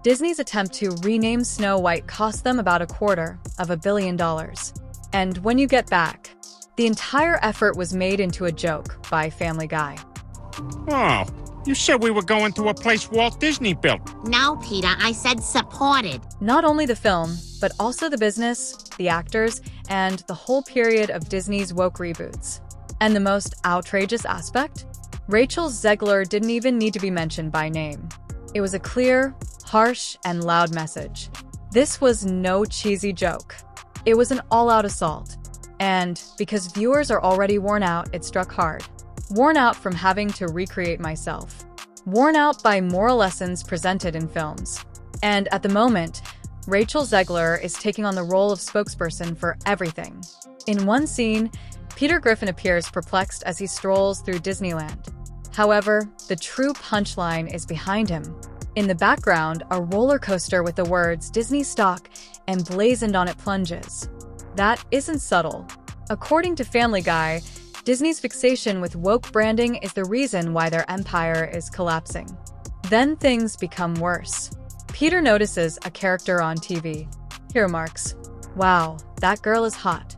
Disney's attempt to rename Snow White cost them about $250 million. And when you get back, the entire effort was made into a joke by Family Guy. Oh, you said we were going to a place Walt Disney built. No, Peter, I said supported. Not only the film, but also the business, the actors, and the whole period of Disney's woke reboots. And the most outrageous aspect? Rachel Zegler didn't even need to be mentioned by name. It was a clear, harsh, and loud message. This was no cheesy joke. It was an all-out assault. And because viewers are already worn out, it struck hard. Worn out from having to recreate myself. Worn out by moral lessons presented in films. And at the moment, Rachel Zegler is taking on the role of spokesperson for everything. In one scene, Peter Griffin appears perplexed as he strolls through Disneyland. However, the true punchline is behind him. In the background, a roller coaster with the words Disney stock emblazoned on it plunges. That isn't subtle. According to Family Guy, Disney's fixation with woke branding is the reason why their empire is collapsing. Then things become worse. Peter notices a character on TV. He remarks, "Wow, that girl is hot."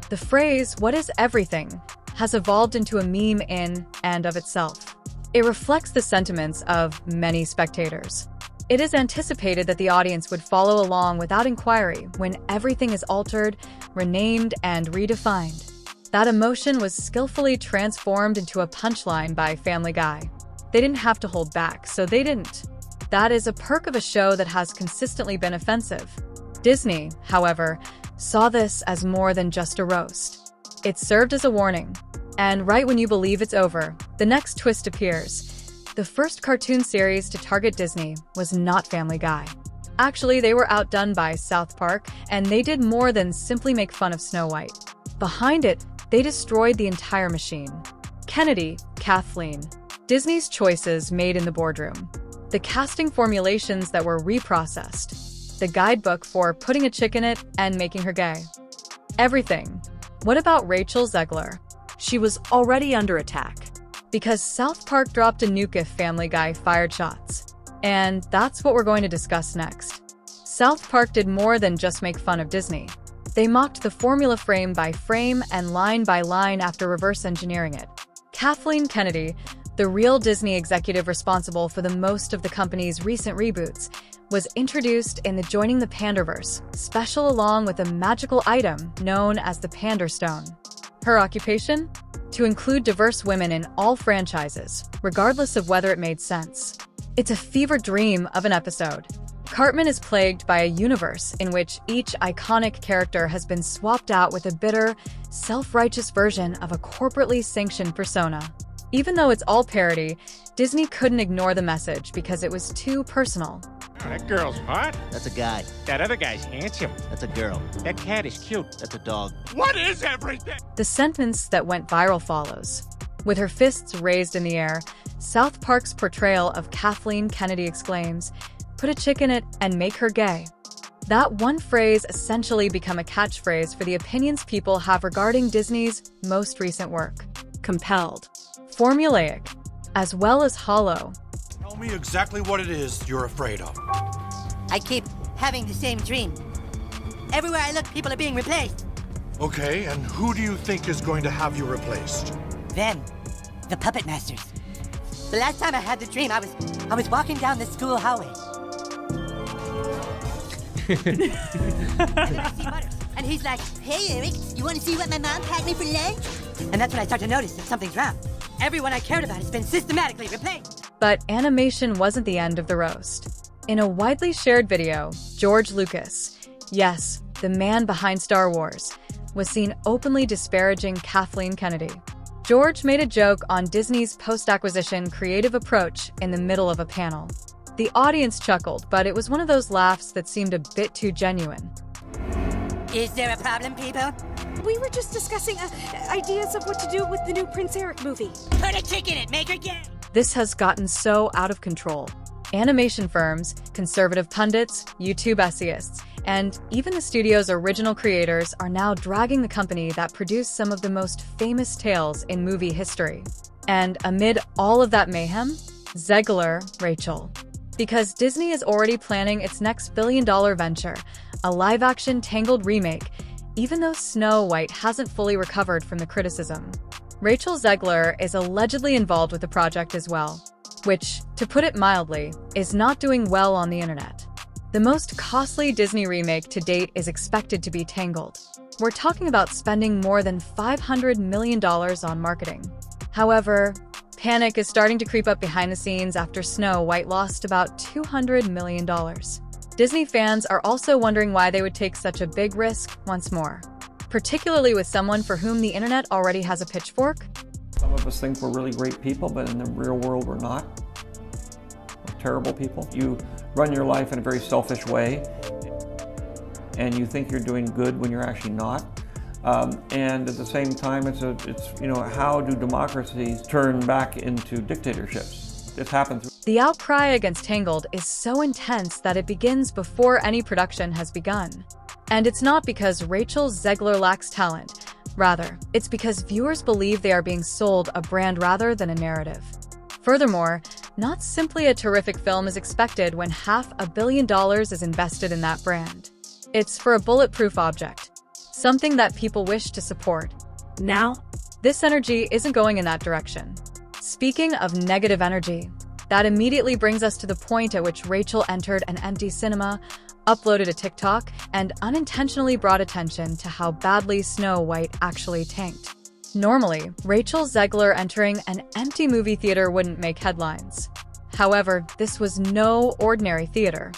The phrase, "what is everything?" has evolved into a meme in and of itself. It reflects the sentiments of many spectators. It is anticipated that the audience would follow along without inquiry when everything is altered, renamed, and redefined. That emotion was skillfully transformed into a punchline by Family Guy. They didn't have to hold back, so they didn't. That is a perk of a show that has consistently been offensive. Disney, however, saw this as more than just a roast. It served as a warning. And right when you believe it's over, the next twist appears. The first cartoon series to target Disney was not Family Guy. Actually, they were outdone by South Park, and they did more than simply make fun of Snow White. Behind it, they destroyed the entire machine. Kennedy, Kathleen, Disney's choices made in the boardroom, the casting formulations that were reprocessed, the guidebook for putting a chick in it and making her gay. Everything. What about Rachel Zegler? She was already under attack. Because South Park dropped a nuke if Family Guy fired shots. And that's what we're going to discuss next. South Park did more than just make fun of Disney. They mocked the formula frame by frame and line by line after reverse engineering it. Kathleen Kennedy, the real Disney executive responsible for the most of the company's recent reboots, was introduced in the Joining the Panderverse special along with a magical item known as the Panderstone. Her occupation? To include diverse women in all franchises, regardless of whether it made sense. It's a fever dream of an episode. Cartman is plagued by a universe in which each iconic character has been swapped out with a bitter, self-righteous version of a corporately sanctioned persona. Even though it's all parody, Disney couldn't ignore the message because it was too personal. Oh, that girl's hot. That's a guy. That other guy's handsome. That's a girl. That cat is cute. That's a dog. What is everything? The sentence that went viral follows. With her fists raised in the air, South Park's portrayal of Kathleen Kennedy exclaims, "Put a chick in it and make her gay." That one phrase essentially became a catchphrase for the opinions people have regarding Disney's most recent work. Compelled, formulaic, as well as hollow. Tell me exactly what it is you're afraid of. I keep having the same dream. Everywhere I look, people are being replaced. Okay, and who do you think is going to have you replaced? Them, the puppet masters. The last time I had the dream, I was walking down the school hallway. And I see Butters, and he's like, "Hey, Eric, you want to see what my mom packed me for lunch?" And that's when I start to notice that something's wrong. Everyone I cared about has been systematically replaced. But animation wasn't the end of the roast. In a widely shared video, George Lucas, yes, the man behind Star Wars, was seen openly disparaging Kathleen Kennedy. George made a joke on Disney's post-acquisition creative approach in the middle of a panel. The audience chuckled, but it was one of those laughs that seemed a bit too genuine. Is there a problem, people? We were just discussing ideas of what to do with the new Prince Eric movie. Put a chick in it, make her gay! This has gotten so out of control. Animation firms, conservative pundits, YouTube essayists, And even the studio's original creators are now dragging the company that produced some of the most famous tales in movie history. And amid all of that mayhem, Zegler, Rachel. Because Disney is already planning its next billion-dollar venture, a live-action Tangled remake, even though Snow White hasn't fully recovered from the criticism. Rachel Zegler is allegedly involved with the project as well, which, to put it mildly, is not doing well on the internet. The most costly Disney remake to date is expected to be Tangled. We're talking about spending more than $500 million on marketing. However, panic is starting to creep up behind the scenes after Snow White lost about $200 million. Disney fans are also wondering why they would take such a big risk once more, particularly with someone for whom the internet already has a pitchfork. Some of us think we're really great people, but in the real world we're not. We're terrible people. You run your life in a very selfish way, and you think you're doing good when you're actually not. And at the same time, it's how do democracies turn back into dictatorships? This happens. The outcry against Tangled is so intense that it begins before any production has begun. And it's not because Rachel Zegler lacks talent. Rather, it's because viewers believe they are being sold a brand rather than a narrative. Furthermore, not simply a terrific film is expected when $500 million is invested in that brand. It's for a bulletproof object. Something that people wish to support. Now, this energy isn't going in that direction. Speaking of negative energy, that immediately brings us to the point at which Rachel entered an empty cinema, uploaded a TikTok, and unintentionally brought attention to how badly Snow White actually tanked. Normally, Rachel Zegler entering an empty movie theater wouldn't make headlines. However, this was no ordinary theater.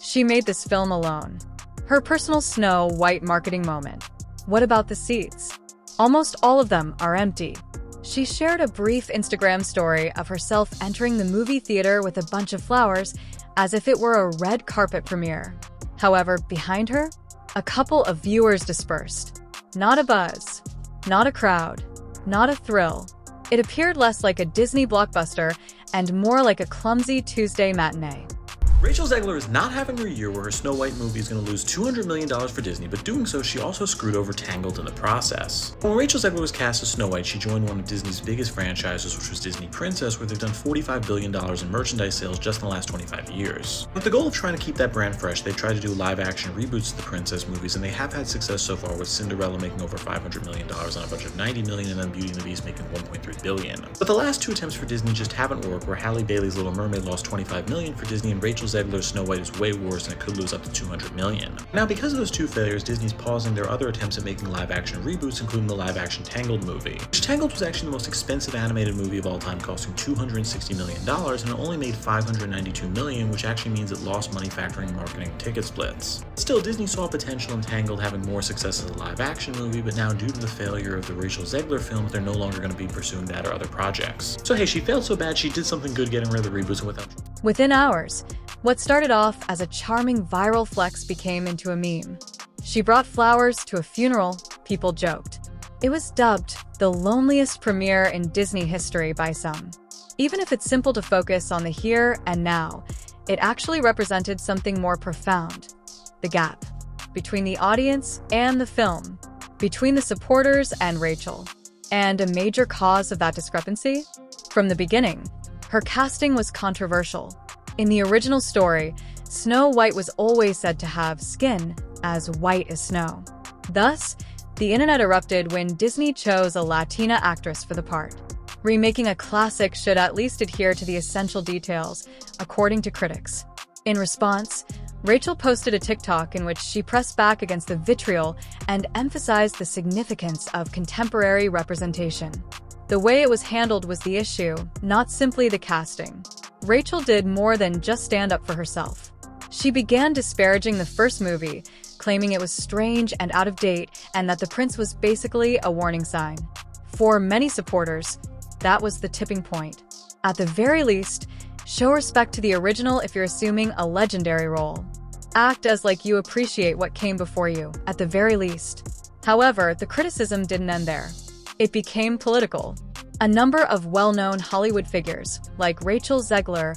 She made this film alone. Her personal Snow White marketing moment. What about the seats? Almost all of them are empty. She shared a brief Instagram story of herself entering the movie theater with a bunch of flowers, as if it were a red carpet premiere. However, behind her, a couple of viewers dispersed. Not a buzz, not a crowd, not a thrill. It appeared less like a Disney blockbuster and more like a clumsy Tuesday matinee. Rachel Zegler is not having her year where her Snow White movie is going to lose $200 million for Disney, but doing so, she also screwed over Tangled in the process. When Rachel Zegler was cast as Snow White, she joined one of Disney's biggest franchises, which was Disney Princess, where they've done $45 billion in merchandise sales just in the last 25 years. With the goal of trying to keep that brand fresh, they've tried to do live-action reboots of the Princess movies, and they have had success so far, with Cinderella making over $500 million on a budget of $90 million, and then Beauty and the Beast making $1.3 billion. But the last two attempts for Disney just haven't worked, where Halle Bailey's Little Mermaid lost $25 million for Disney, and Rachel Zegler's Snow White is way worse and it could lose up to $200 million. Now, because of those two failures, Disney's pausing their other attempts at making live-action reboots, including the live-action Tangled movie. Which Tangled was actually the most expensive animated movie of all time, costing $260 million, and it only made $592 million, which actually means it lost money factoring marketing and ticket splits. Still, Disney saw potential in Tangled having more success as a live-action movie, but now due to the failure of the Rachel Zegler film, they're no longer going to be pursuing that or other projects. So hey, she failed so bad she did something good getting rid of the reboots and without. Within hours, what started off as a charming viral flex became into a meme. She brought flowers to a funeral, people joked. It was dubbed the loneliest premiere in Disney history by some. Even if it's simple to focus on the here and now, it actually represented something more profound. The gap between the audience and the film, between the supporters and Rachel. And a major cause of that discrepancy? From the beginning, her casting was controversial. In the original story, Snow White was always said to have skin as white as snow. Thus, the internet erupted when Disney chose a Latina actress for the part. Remaking a classic should at least adhere to the essential details, according to critics. In response, Rachel posted a TikTok in which she pressed back against the vitriol and emphasized the significance of contemporary representation. The way it was handled was the issue, not simply the casting. Rachel did more than just stand up for herself. She began disparaging the first movie, claiming it was strange and out of date and that the prince was basically a warning sign. For many supporters, that was the tipping point. At the very least, show respect to the original if you're assuming a legendary role. Act as like you appreciate what came before you, at the very least. However, the criticism didn't end there. It became political. A number of well-known Hollywood figures, like Rachel Zegler,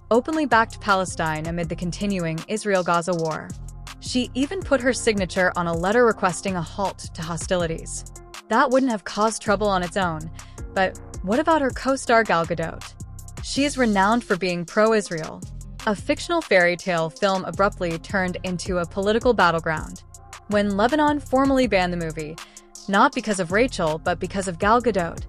openly backed Palestine amid the continuing Israel-Gaza war. She even put her signature on a letter requesting a halt to hostilities. That wouldn't have caused trouble on its own, but what about her co-star Gal Gadot? She is renowned for being pro-Israel. A fictional fairy tale film abruptly turned into a political battleground. When Lebanon formally banned the movie, not because of Rachel, but because of Gal Gadot,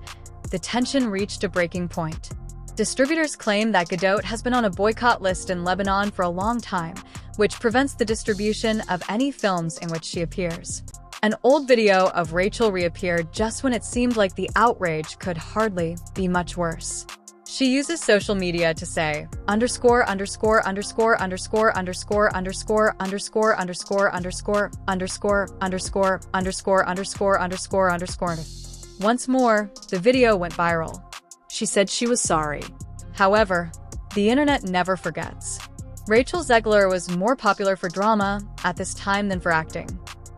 the tension reached a breaking point. Distributors claim that Gadot has been on a boycott list in Lebanon for a long time, which prevents the distribution of any films in which she appears. An old video of Rachel reappeared just when it seemed like the outrage could hardly be much worse. She uses social media to say _______________________ Once more, the video went viral. She said she was sorry. However, the internet never forgets. Rachel Zegler was more popular for drama at this time than for acting.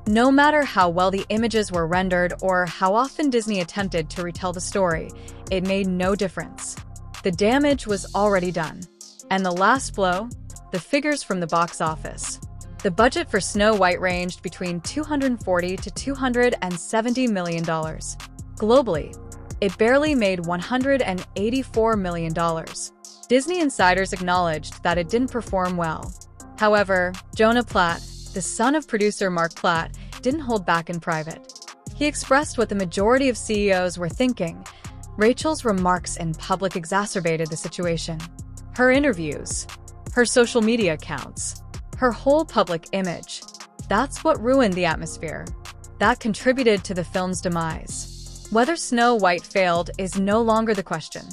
No matter how well the images were rendered or how often Disney attempted to retell the story, it made no difference. The damage was already done. And the last blow? The figures from the box office. The budget for Snow White ranged between $240 to $270 million. Globally, it barely made $184 million. Disney insiders acknowledged that it didn't perform well. However, Jonah Platt, the son of producer Mark Platt, didn't hold back in private. He expressed what the majority of CEOs were thinking. Rachel's remarks in public exacerbated the situation. Her interviews, her social media accounts, her whole public image. That's what ruined the atmosphere. That contributed to the film's demise. Whether Snow White failed is no longer the question.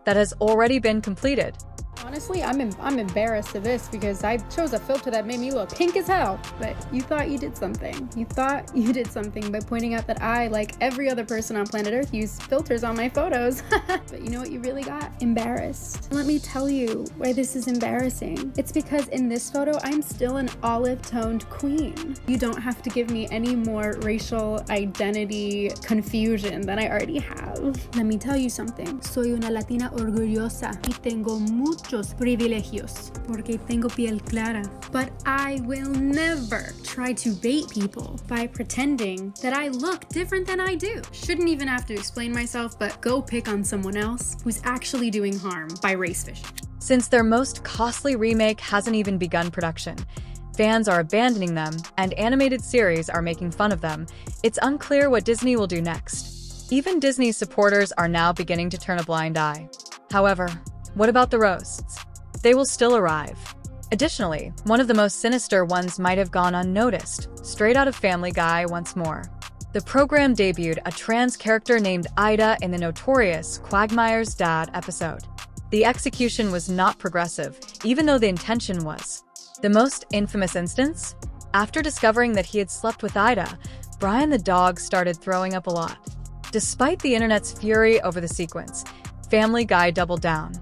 That has already been completed. Honestly, I'm embarrassed of this because I chose a filter that made me look pink as hell. But you thought you did something. You thought you did something by pointing out that I, like every other person on planet Earth, use filters on my photos. But you know what you really got? Embarrassed. Let me tell you why this is embarrassing. It's because in this photo, I'm still an olive-toned queen. You don't have to give me any more racial identity confusion than I already have. Let me tell you something. Soy una latina orgullosa y tengo muchos privilegios porque tengo piel clara. But I will never try to bait people by pretending that I look different than I do. Shouldn't even have to explain myself, but go pick on someone else who's actually doing harm by race fishing. Since their most costly remake hasn't even begun production, fans are abandoning them, and animated series are making fun of them, it's unclear what Disney will do next. Even Disney's supporters are now beginning to turn a blind eye. However, what about the roasts? They will still arrive. Additionally, one of the most sinister ones might have gone unnoticed, straight out of Family Guy once more. The program debuted a trans character named Ida in the notorious Quagmire's Dad episode. The execution was not progressive, even though the intention was. The most infamous instance? After discovering that he had slept with Ida, Brian the dog started throwing up a lot. Despite the internet's fury over the sequence, Family Guy doubled down.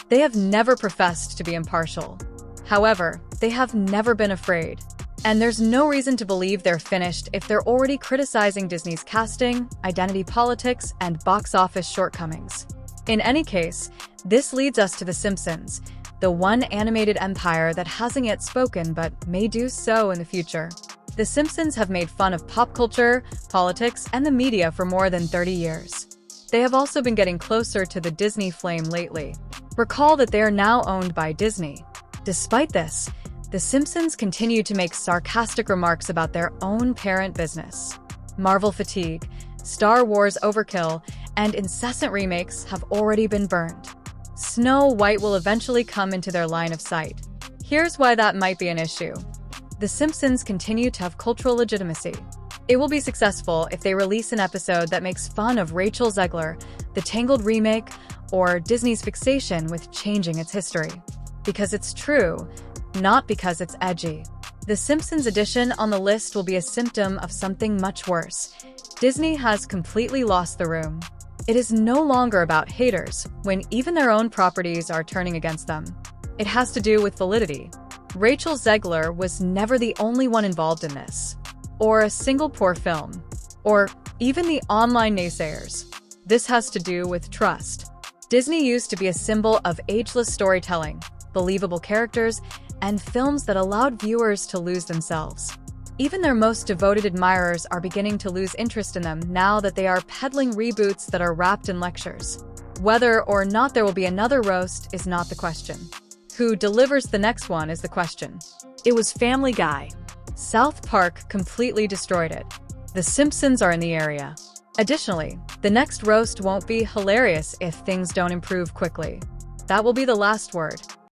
They have never professed to be impartial. However, they have never been afraid. And there's no reason to believe they're finished if they're already criticizing Disney's casting, identity politics, and box office shortcomings. In any case, this leads us to The Simpsons, the one animated empire that hasn't yet spoken but may do so in the future. The Simpsons have made fun of pop culture, politics, and the media for more than 30 years. They have also been getting closer to the Disney flame lately. Recall that they are now owned by Disney. Despite this, The Simpsons continue to make sarcastic remarks about their own parent business. Marvel fatigue, Star Wars overkill, and incessant remakes have already been burned. Snow White will eventually come into their line of sight. Here's why that might be an issue. The Simpsons continue to have cultural legitimacy. It will be successful if they release an episode that makes fun of Rachel Zegler, the Tangled remake, or Disney's fixation with changing its history. Because it's true, not because it's edgy. The Simpsons edition on the list will be a symptom of something much worse. Disney has completely lost the room. It is no longer about haters, when even their own properties are turning against them. It has to do with validity. Rachel Zegler was never the only one involved in this. Or a single poor film. Or even the online naysayers. This has to do with trust. Disney used to be a symbol of ageless storytelling, believable characters, and films that allowed viewers to lose themselves. Even their most devoted admirers are beginning to lose interest in them now that they are peddling reboots that are wrapped in lectures. Whether or not there will be another roast is not the question. Who delivers the next one is the question. It was Family Guy. South Park completely destroyed it. The Simpsons are in the area. Additionally, the next roast won't be hilarious if things don't improve quickly. That will be the last word.